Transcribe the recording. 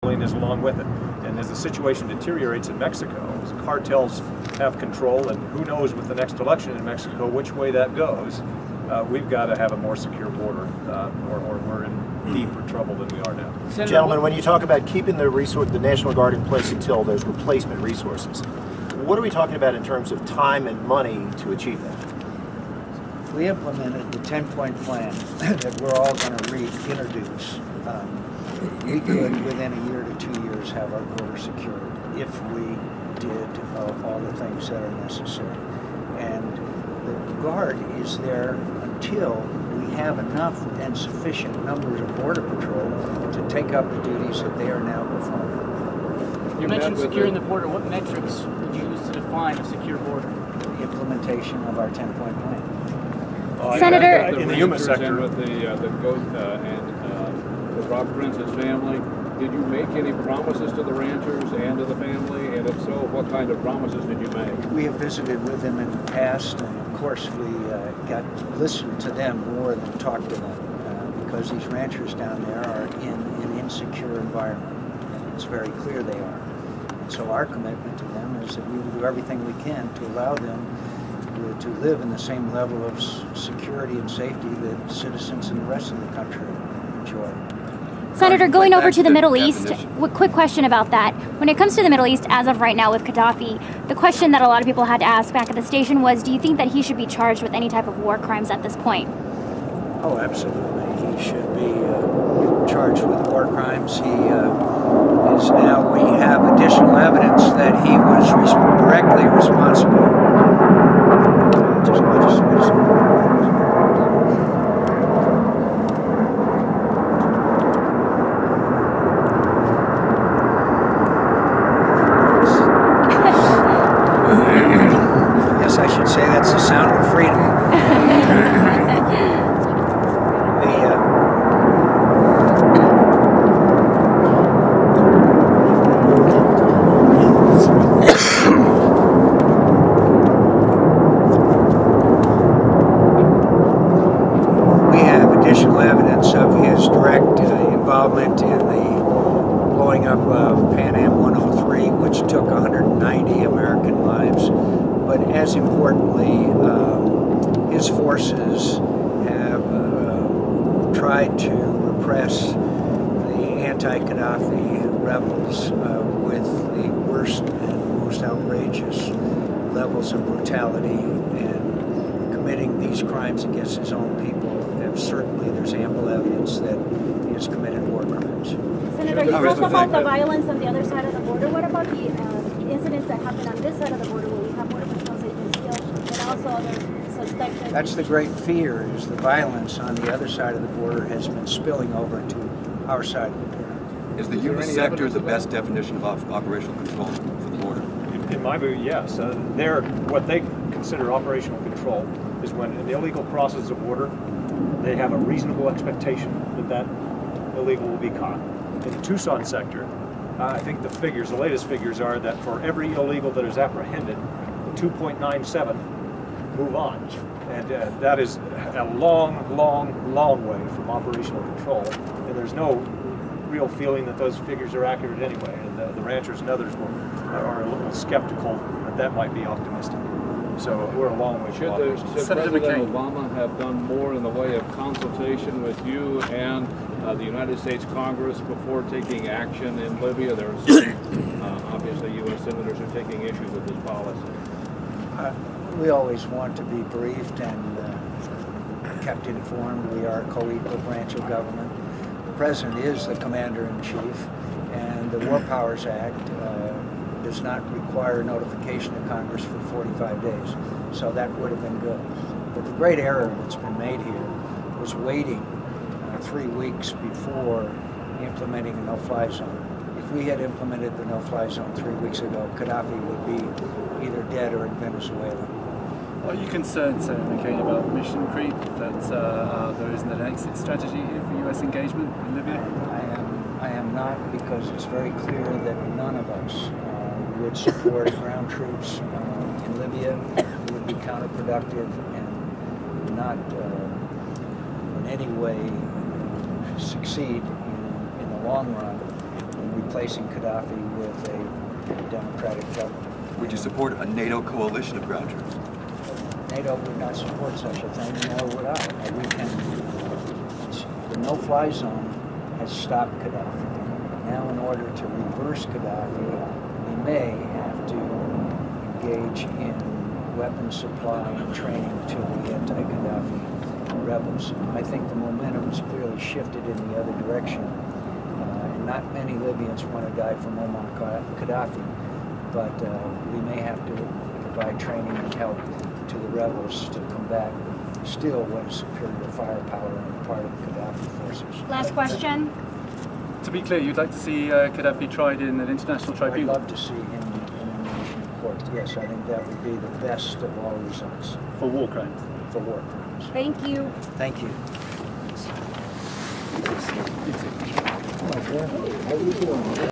is along with it. And as the situation deteriorates in Mexico, as cartels have control, and who knows with the next election in Mexico which way that goes, we've got to have a more secure border, or we're in deeper trouble than we are now. Senator, Gentlemen, when you talk about keeping the National Guard in place until there's replacement resources, what are we talking about in terms of time and money to achieve that? If we implemented the 10-point plan that we're all going to reintroduce, we could, within a year to 2 years, have our border secured if we did all the things that are necessary. And the Guard is there until we have enough and sufficient numbers of Border Patrol to take up the duties that they are now performing. you mentioned securing the border. What metrics would you use to define a secure border? The implementation of our 10-point plan. Senator, in the human sector, with the goat with Rob Prince's family, did you make any promises to the ranchers and to the family? And if so, what kind of promises did you make? We have visited with them in the past, and of course we got to listen to them more than talk to them, because these ranchers down there are in an insecure environment, and it's very clear they are. And so our commitment to them is that we will do everything we can to allow them to live in the same level of security and safety that citizens in the rest of the country enjoy. Senator, going over to the Middle East, quick question about that. When it comes to the Middle East, as of right now with Gaddafi, the question that a lot of people had to ask back at the station was, do you think that he should be charged with any type of war crimes at this point? Oh, absolutely. He should be charged with war crimes. He is now, we have additional evidence that he was directly responsible. Yes, I should say that's the sound of freedom. Involvement in the blowing up of Pan Am 103, which took 190 American lives. But as importantly, his forces have tried to repress the anti-Gaddafi rebels with the worst and most outrageous levels of brutality, and committing these crimes against his own people. Certainly, there's ample evidence that he has committed war crimes. Senator, you talked about the violence on the other side of the border. What about the incidents that happen on this side of the border where we have Border Patrol agents killed and also other suspected? That's the great fear, is the violence on the other side of the border has been spilling over to our side of the border. Is the human sector the best definition of operational control for the border? in my view, yes. What they consider operational control is when an illegal crosses the border, they have a reasonable expectation that that illegal will be caught. In the Tucson sector, I think the latest figures are that for every illegal that is apprehended, 2.97 move on. And that is a long, long, long way from operational control. And there's no real feeling that those figures are accurate anyway. And the ranchers and others are a little skeptical that that might be optimistic. So we're a long way from operational. Should President Obama have done more in the way of consultation with you and the United States Congress before taking action in Libya? There's obviously U.S. senators who are taking issue with this policy. We always want to be briefed and kept informed. We are a co-equal branch of government. The President is the Commander-in-Chief, and the War Powers Act does not require notification of Congress for 45 days, so that would have been good. But the great error that's been made here was waiting 3 weeks before implementing a no-fly zone. If we had implemented the no-fly zone 3 weeks ago, Gaddafi would be either dead or in Venezuela. Are you concerned, Senator McCain, about mission creep, that there isn't an exit strategy here for U.S. engagement in Libya? I am not, because it's very clear that none of us would support ground troops in Libya. It would be counterproductive and not in any way succeed in the long run when we replacing Gaddafi with a democratic government. Would you support a NATO coalition of ground troops? NATO would not support such a thing, nor would I. We can. The no-fly zone has stopped Gaddafi. Now, in order to reverse Gaddafi, we may have to engage in weapons supply and training to the anti-Gaddafi rebels. I think the momentum has clearly shifted in the other direction. And not many Libyans want to die for Muammar Gaddafi, but we may have to provide training and help to the rebels to combat still what is superior firepower on the part of Gaddafi forces. Last question. To be clear, you'd like to see Gaddafi tried in an international I'd tribunal? love to see him in a national court. Yes, I think that would be the best of all results For war crimes. for war crimes. Thank you. Thank you. How you doing?